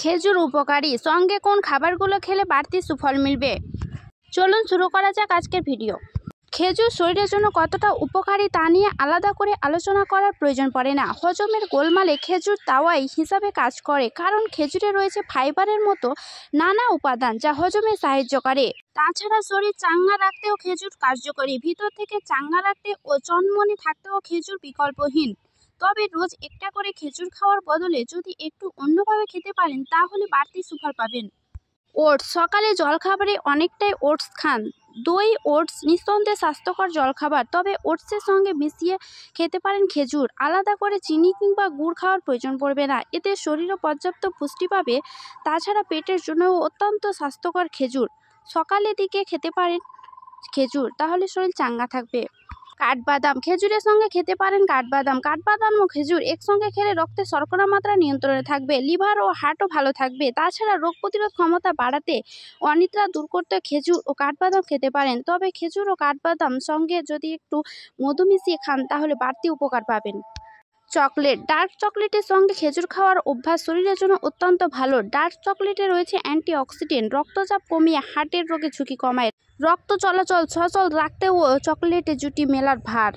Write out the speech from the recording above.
খেজুর উপকারী, সঙ্গে কোন খাবারগুলো খেলে বাড়তি সুফল মিলবে? চলুন শুরু করা যাক আজকের ভিডিও। খেজুর শরীরের জন্য কতটা উপকারী তা নিয়ে আলাদা করে আলোচনা করার প্রয়োজন পড়ে না। হজমের গোলমালে খেজুর দাওয়াই হিসাবে কাজ করে, কারণ খেজুরে রয়েছে ফাইবারের মতো নানা উপাদান যা হজমে সাহায্য করে। তাছাড়া শরীর চাঙ্গা রাখতেও খেজুর কার্যকরী। ভিতর থেকে চাঙ্গা রাখতে ও চনমনে থাকতেও খেজুর বিকল্পহীন। তবে রোজ একটা করে খেজুর খাওয়ার বদলে যদি একটু অন্যভাবে খেতে পারেন তাহলে বাড়তি সুফল পাবেন। ওটস, সকালে জলখাবারে অনেকটাই ওটস খান। দই ওটস নিঃসন্দেহে স্বাস্থ্যকর জলখাবার, তবে ওটসের সঙ্গে মিশিয়ে খেতে পারেন খেজুর। আলাদা করে চিনি কিংবা গুড় খাওয়ার প্রয়োজন পড়বে না, এতে শরীরও পর্যাপ্ত পুষ্টি পাবে। তাছাড়া পেটের জন্যও অত্যন্ত স্বাস্থ্যকর খেজুর। সকালের দিকে খেতে পারেন খেজুর, তাহলে শরীর চাঙ্গা থাকবে। কাঠবাদাম, খেজুরের সঙ্গে খেতে পারেন কাঠবাদাম। কাঠবাদাম ও খেজুর একসঙ্গে খেলে রক্তে শর্করা মাত্রা নিয়ন্ত্রণে থাকবে, লিভার ও হার্টও ভালো থাকবে। তাছাড়া রোগ প্রতিরোধ ক্ষমতা বাড়াতে, অনিদ্রা দূর করতে খেজুর ও কাঠবাদাম খেতে পারেন। তবে খেজুর ও কাঠবাদাম সঙ্গে যদি একটু মধু মিশিয়ে খান তাহলে বাড়তি উপকার পাবেন। চকলেট, ডার্ক চকলেটের সঙ্গে খেজুর খাওয়ার অভ্যাস শরীরের জন্য অত্যন্ত ভালো। ডার্ক চকলেটে রয়েছে অ্যান্টিঅক্সিডেন্ট, রক্তচাপ কমিয়ে হার্টের রোগের ঝুঁকি কমায়। রক্ত চলাচল সচল রাখতেও চকলেটে জুটি মেলার ভার।